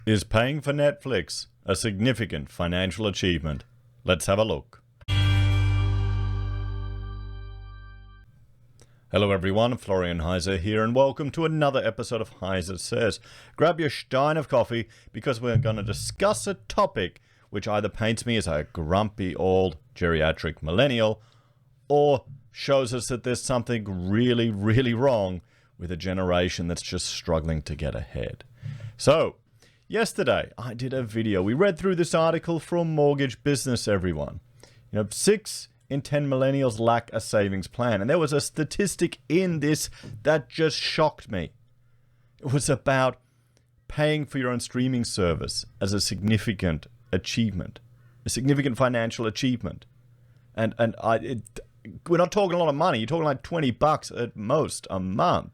Is paying for Netflix a significant financial achievement? Let's have a look. Hello everyone, Florian.heise here, and welcome to another episode of HeiseSays. Grab your stein of coffee because we're going to discuss a topic which either paints me as a grumpy old geriatric millennial or shows us that there's something really, really wrong with a generation that's just struggling to get ahead. So, yesterday I did a video. We read through this article from Mortgage Business, everyone. 6 in 10 millennials lack a savings plan. And there was a statistic in this that just shocked me. It was about paying for your own streaming service as a significant achievement, a significant financial achievement. And we're not talking a lot of money. You're talking like $20 at most a month,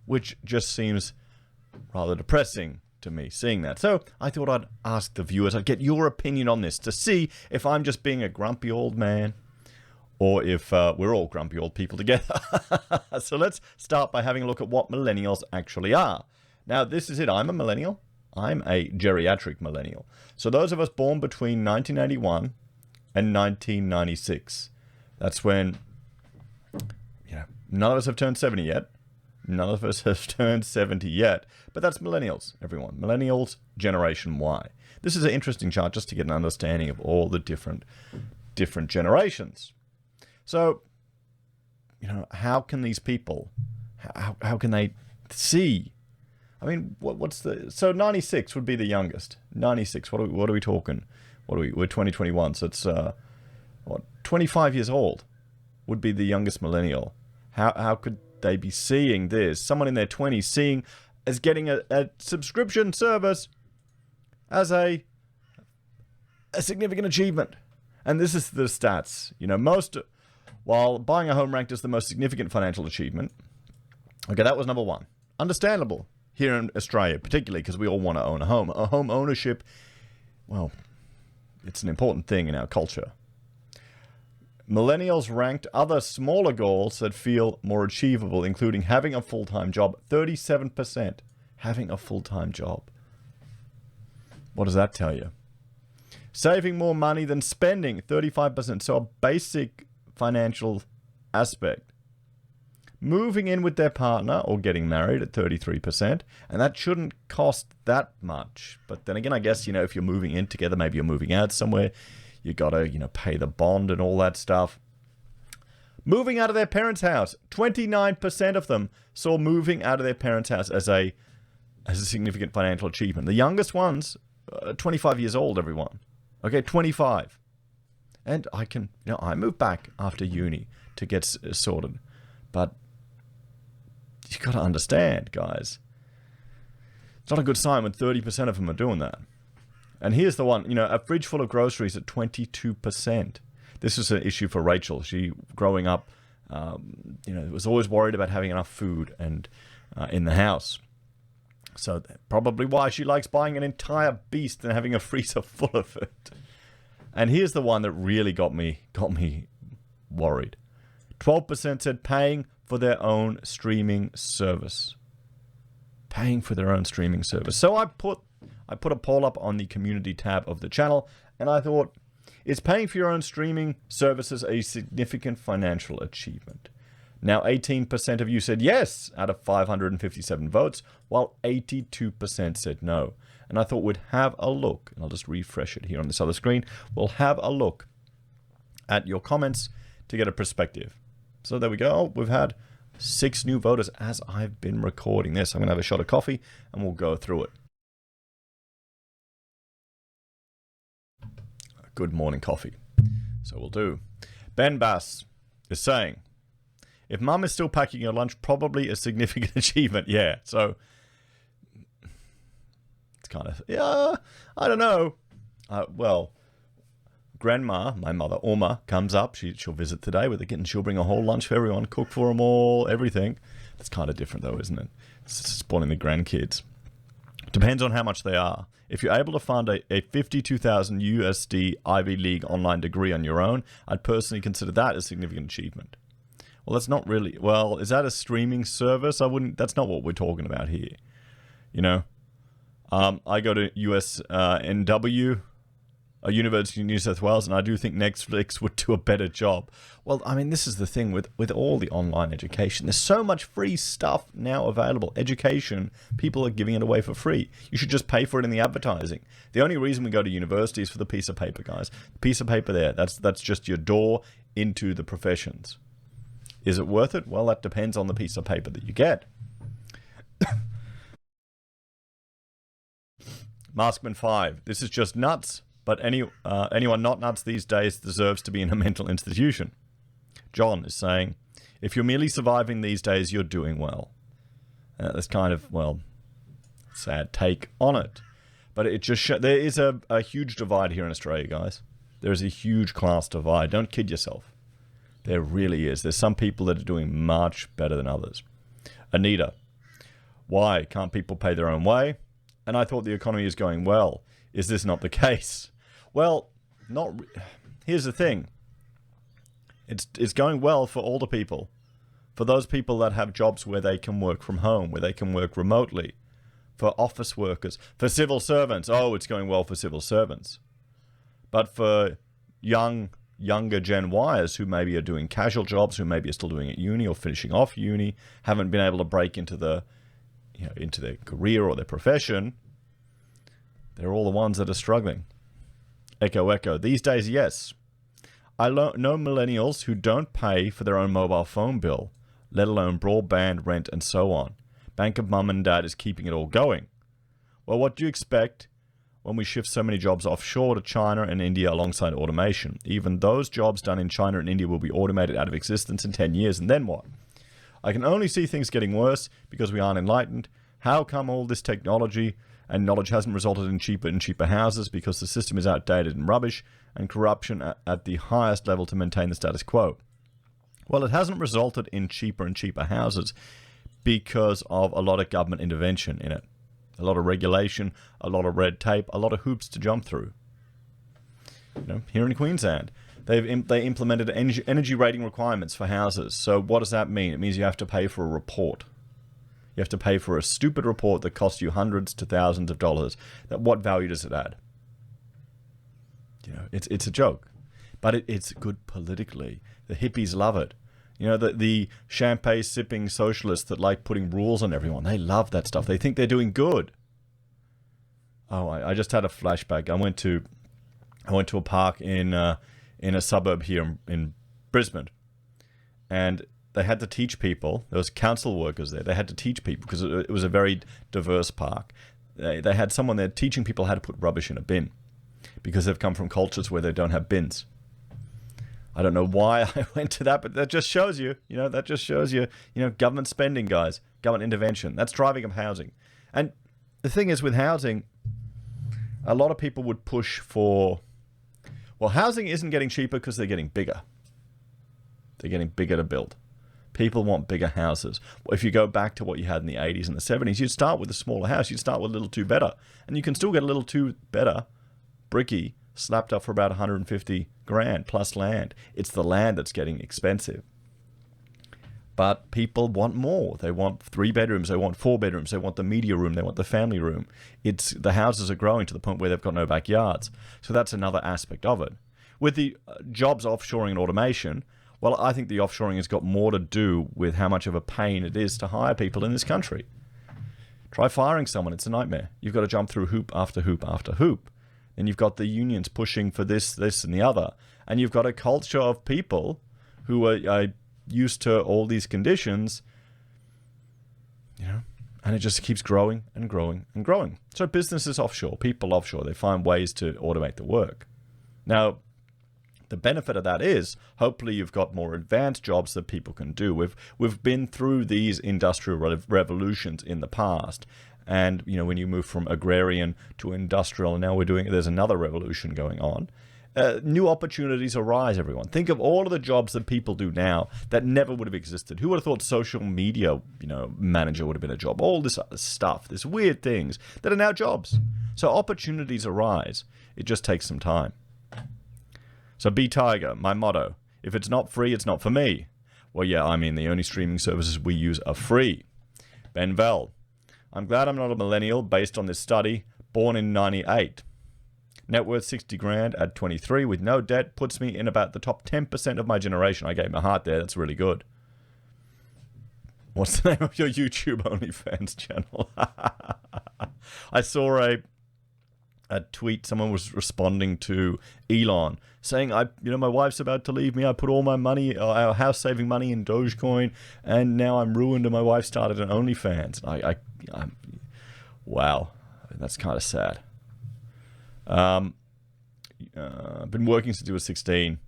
which just seems rather depressing to me seeing that. So I thought I'd ask the viewers, I'd get your opinion on this to see if I'm just being a grumpy old man or if we're all grumpy old people together. So let's start by having a look at what millennials actually are. Now, this is it. I'm a millennial. I'm a geriatric millennial. So those of us born between 1981 and 1996. That's when, none of us have turned 70 yet. None of us have turned 70 yet, but that's millennials, everyone. Millennials, Generation Y. This is an interesting chart just to get an understanding of all the different generations. So, how can these people, how can they see? I mean, what's the, so 96 would be the youngest. 96, what are we talking? We're 2021, so it's, 25 years old would be the youngest millennial. How could they be seeing this? Someone in their 20s seeing as getting a subscription service as a significant achievement. And this is the stats. While buying a home ranked as the most significant financial achievement. Okay, that was number one. Understandable here in Australia, particularly because we all want to own a home. A home ownership, well, it's an important thing in our culture. Millennials ranked other smaller goals that feel more achievable, including having a full-time job. 37% having a full-time job. What does that tell you? Saving more money than spending. 35%. So a basic financial aspect. Moving in with their partner or getting married at 33%. And that shouldn't cost that much. But then again, I guess, if you're moving in together, maybe you're moving out somewhere. You gotta, pay the bond and all that stuff. Moving out of their parents' house. 29% of them saw moving out of their parents' house as a significant financial achievement. The youngest ones, 25 years old, everyone. Okay, 25. And I moved back after uni to get sorted. But you gotta understand, guys. It's not a good sign when 30% of them are doing that. And here's the one, a fridge full of groceries at 22%. This was an issue for Rachel. She, growing up, was always worried about having enough food and in the house. So probably why she likes buying an entire beast and having a freezer full of it. And here's the one that really got me worried. 12% said paying for their own streaming service. Paying for their own streaming service. So I put a poll up on the community tab of the channel, and I thought, is paying for your own streaming services a significant financial achievement? Now, 18% of you said yes out of 557 votes, while 82% said no. And I thought we'd have a look, and I'll just refresh it here on this other screen. We'll have a look at your comments to get a perspective. So there we go. We've had 6 new voters as I've been recording this. I'm going to have a shot of coffee, and we'll go through it. Good morning coffee. So we'll do. Ben Bass is saying, if mum is still packing your lunch, probably a significant achievement. Yeah, so it's kind of, I don't know. Well, grandma, my mother, Oma, comes up. She'll visit today with the kitten. She'll bring a whole lunch for everyone, cook for them all, everything. It's kind of different though, isn't it? It's spoiling the grandkids. Depends on how much they are. If you're able to fund a 52,000 USD Ivy League online degree on your own, I'd personally consider that a significant achievement. Well, that's not really, well, is that a streaming service? That's not what we're talking about here. I go to USNW, University of New South Wales, and I do think Netflix would do a better job. Well, I mean, this is the thing with all the online education. There's so much free stuff now available. Education, people are giving it away for free. You should just pay for it in the advertising. The only reason we go to university is for the piece of paper, guys. The piece of paper there, that's just your door into the professions. Is it worth it? Well, that depends on the piece of paper that you get. Maskman 5. This is just nuts, but anyone not nuts these days deserves to be in a mental institution. John is saying, if you're merely surviving these days, you're doing well. That's kind of, well, sad take on it. But it just there is a huge divide here in Australia, guys. There is a huge class divide. Don't kid yourself. There really is. There's some people that are doing much better than others. Anita, why can't people pay their own way? And I thought the economy is going well. Is this not the case? Well, here's the thing. It's going well for all the people. For those people that have jobs where they can work from home, where they can work remotely. For office workers. For civil servants. Oh, it's going well for civil servants. But for younger Gen Yers who maybe are doing casual jobs, who maybe are still doing at uni or finishing off uni, haven't been able to break into into their career or their profession, they're all the ones that are struggling. Echo, echo. These days, yes. I know millennials who don't pay for their own mobile phone bill, let alone broadband, rent, and so on. Bank of mum and dad is keeping it all going. Well, what do you expect when we shift so many jobs offshore to China and India alongside automation? Even those jobs done in China and India will be automated out of existence in 10 years, and then what? I can only see things getting worse because we aren't enlightened. How come all this technology and knowledge hasn't resulted in cheaper and cheaper houses? Because the system is outdated and rubbish, and corruption at the highest level to maintain the status quo. Well, it hasn't resulted in cheaper and cheaper houses because of a lot of government intervention in it. A lot of regulation, a lot of red tape, a lot of hoops to jump through. Here in Queensland, they implemented energy rating requirements for houses. So what does that mean? It means you have to pay for a report. You have to pay for a stupid report that costs you hundreds to thousands of dollars. What value does it add? It's a joke, but it's good politically. The hippies love it. The champagne sipping socialists that like putting rules on everyone, they love that stuff. They think they're doing good. Oh, I just had a flashback. I went to a park in a suburb here in Brisbane, and they had to teach people. There was council workers there. They had to teach people because it was a very diverse park. They had someone there teaching people how to put rubbish in a bin because they've come from cultures where they don't have bins. I don't know why I went to that, but that just shows you, government spending, guys, government intervention. That's driving up housing. And the thing is with housing, a lot of people would push for, well, housing isn't getting cheaper because they're getting bigger. They're getting bigger to build. People want bigger houses. If you go back to what you had in the 80s and the 70s, you'd start with a smaller house. You'd start with a little two better. And you can still get a little two better, bricky, slapped up for about 150 grand plus land. It's the land that's getting expensive. But people want more. They want 3 bedrooms. They want 4 bedrooms. They want the media room. They want the family room. The houses are growing to the point where they've got no backyards. So that's another aspect of it. With the jobs offshoring and automation, well, I think the offshoring has got more to do with how much of a pain it is to hire people in this country. Try firing someone. It's a nightmare. You've got to jump through hoop after hoop after hoop. And you've got the unions pushing for this, and the other. And you've got a culture of people who are used to all these conditions, and it just keeps growing and growing and growing. So businesses offshore, people offshore, they find ways to automate the work. Now, the benefit of that is hopefully you've got more advanced jobs that people can do. We've been through these industrial revolutions in the past. And, when you move from agrarian to industrial, and now there's another revolution going on. New opportunities arise, everyone. Think of all of the jobs that people do now that never would have existed. Who would have thought social media, manager would have been a job? All this other stuff, these weird things that are now jobs. So opportunities arise. It just takes some time. So be Tiger, my motto. If it's not free, it's not for me. Well, yeah, the only streaming services we use are free. Ben Vell. I'm glad I'm not a millennial based on this study. Born in 98. Net worth 60 grand at 23 with no debt puts me in about the top 10% of my generation. I gave my heart there. That's really good. What's the name of your YouTube OnlyFans channel? I saw a tweet. Someone was responding to Elon saying, my wife's about to leave me. I put all my money, our house saving money in Dogecoin, and now I'm ruined and my wife started an OnlyFans. Wow. That's kind of sad. Been working since I was 16.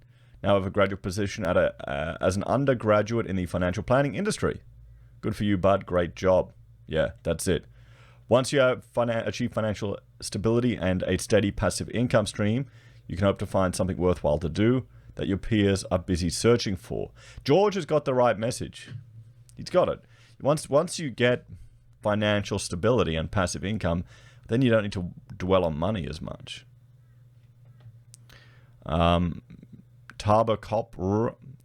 Now I have a graduate position as an undergraduate in the financial planning industry. Good for you, bud. Great job. Yeah, that's it. Once you have achieved financial stability and a steady passive income stream, you can hope to find something worthwhile to do that your peers are busy searching for. George has got the right message. He's got it. Once you get financial stability and passive income, then you don't need to dwell on money as much. Taba Cop.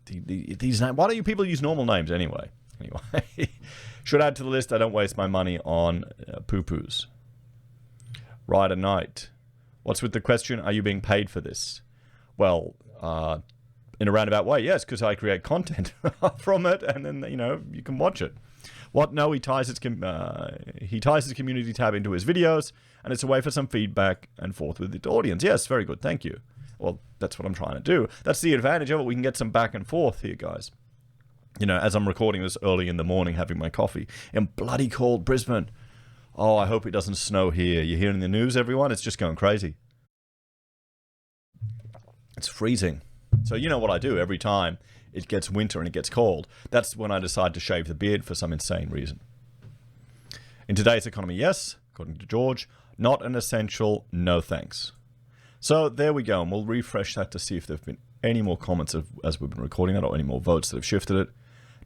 These names. Why don't you people use normal names anyway? Anyway, should add to the list. I don't waste my money on poo-poos. Rider Knight. What's with the question? Are you being paid for this? Well, in a roundabout way, yes, because I create content from it, and then you can watch it. What? No, he ties his community tab into his videos, and it's a way for some feedback and forth with the audience. Yes, very good. Thank you. Well, that's what I'm trying to do. That's the advantage of it. We can get some back and forth here, guys. As I'm recording this early in the morning, having my coffee in bloody cold Brisbane. Oh, I hope it doesn't snow here. You're hearing the news, everyone? It's just going crazy. It's freezing. So you know what I do every time it gets winter and it gets cold. That's when I decide to shave the beard for some insane reason. In today's economy, yes, according to George, not an essential, no thanks. So there we go, and we'll refresh that to see if there have been any more comments as we've been recording that, or any more votes that have shifted it.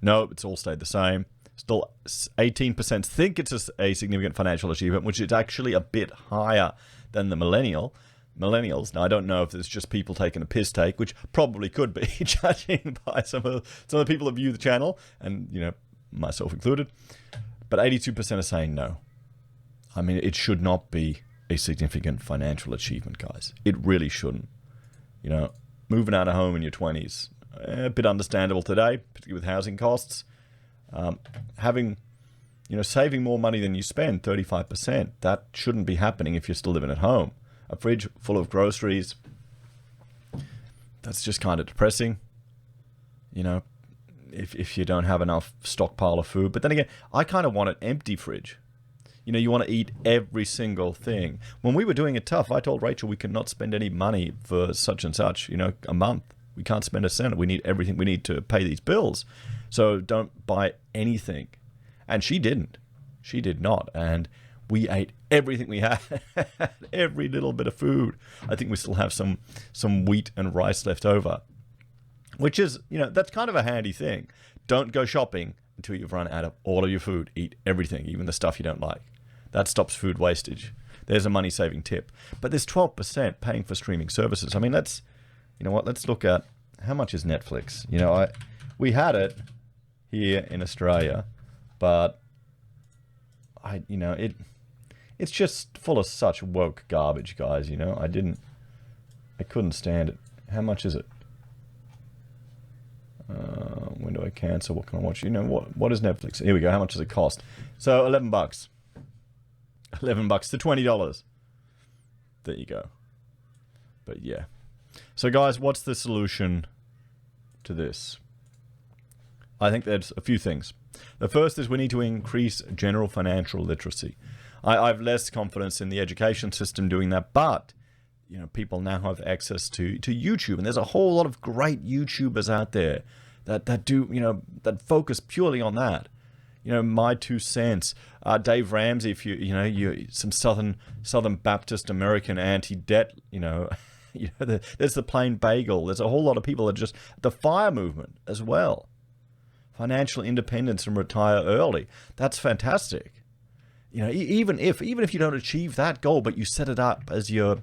No, it's all stayed the same. Still 18% think it's a significant financial achievement, which is actually a bit higher than the millennials. Now, I don't know if it's just people taking a piss take, which probably could be, judging by some of the people that view the channel, and myself included. But 82% are saying no. I mean, it should not be a significant financial achievement, guys. It really shouldn't. Moving out of home in your 20s, a bit understandable today, particularly with housing costs. Having, saving more money than you spend, 35%, that shouldn't be happening if you're still living at home. A fridge full of groceries, that's just kind of depressing. If you don't have enough stockpile of food. But then again, I kind of want an empty fridge. You want to eat every single thing. When we were doing it tough, I told Rachel we cannot spend any money for such and such, a month. We can't spend a cent. We need everything we need to pay these bills. So don't buy anything. And she didn't. She did not. And we ate everything we had, every little bit of food. I think we still have some wheat and rice left over, which is, that's kind of a handy thing. Don't go shopping until you've run out of all of your food. Eat everything, even the stuff you don't like. That stops food wastage. There's a money-saving tip. But there's 12% paying for streaming services. I mean, let's look at how much is Netflix. We had it here in Australia, but it's just full of such woke garbage, guys. I couldn't stand it. How much is it? When do I cancel? What can I watch? What is Netflix? Here we go. How much does it cost? So $11. $11 to $20. There you go. But yeah. So guys, what's the solution to this? I think there's a few things. The first is we need to increase general financial literacy. I have less confidence in the education system doing that, but people now have access to YouTube, and there's a whole lot of great YouTubers out there that do, that focus purely on that. My 2 cents. Dave Ramsey, if you some Southern Baptist American anti-debt, there's the Plain Bagel. There's a whole lot of people that just, the FIRE movement as well. Financial independence and retire early. That's fantastic. Even if you don't achieve that goal, but you set it up as your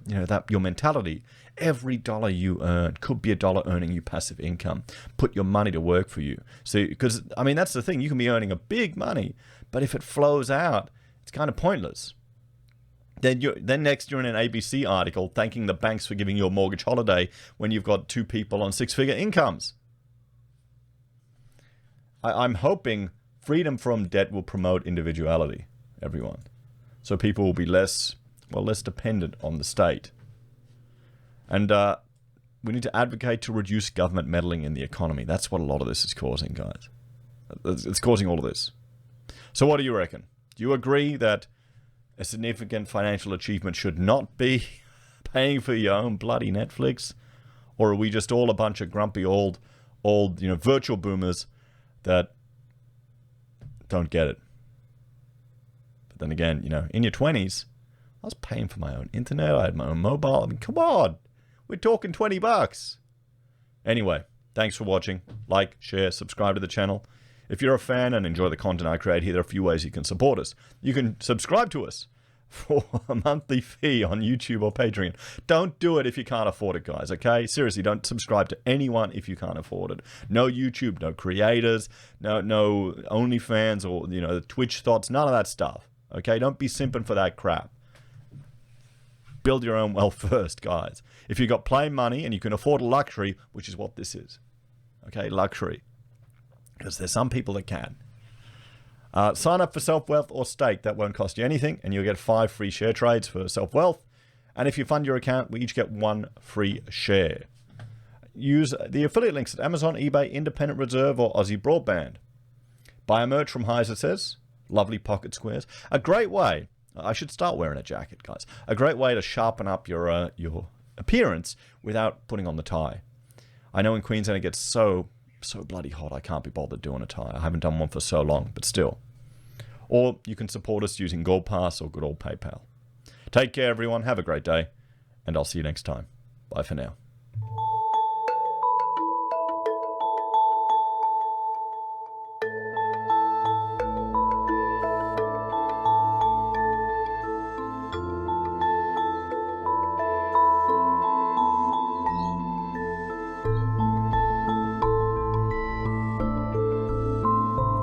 mentality, every dollar you earn could be a dollar earning you passive income. Put your money to work for you. So, because that's the thing, you can be earning a big money, but if it flows out, It's kind of pointless. Then next you're in an ABC article thanking the banks for giving you a mortgage holiday when you've got 2 people on 6-figure incomes. I'm hoping freedom from debt will promote individuality, everyone. So people will be less dependent on the state. And we need to advocate to reduce government meddling in the economy. That's what a lot of this is causing, guys. It's causing all of this. So what do you reckon? Do you agree that a significant financial achievement should not be paying for your own bloody Netflix? Or are we just all a bunch of grumpy old, virtual boomers that don't get it? But then again, in your 20s, I was paying for my own internet. I had my own mobile. I mean, come on. We're talking $20. Anyway, thanks for watching. Like, share, subscribe to the channel. If you're a fan and enjoy the content I create here, there are a few ways you can support us. You can subscribe to us for a monthly fee on YouTube or Patreon. Don't do it if you can't afford it, guys, okay? Seriously, don't subscribe to anyone if you can't afford it. No YouTube, no creators, no OnlyFans or, the Twitch thoughts, none of that stuff, okay? Don't be simping for that crap. Build your own wealth first, guys. If you've got plain money and you can afford a luxury, which is what this is, okay? Luxury. Because there's some people that can. Sign up for SelfWealth or Stake. That won't cost you anything, and you'll get 5 free share trades for SelfWealth. And if you fund your account, we each get 1 free share. Use the affiliate links at Amazon, eBay, Independent Reserve, or AussieBroadband. Buy a merch from HeiseSays. Lovely pocket squares. A great way. I should start wearing a jacket, guys. A great way to sharpen up your appearance without putting on the tie. I know in Queensland it gets so bloody hot, I can't be bothered doing a tie. I haven't done one for so long, but still. Or you can support us using Gold Pass or good old PayPal. Take care, everyone. Have a great day, and I'll see you next time. Bye for now.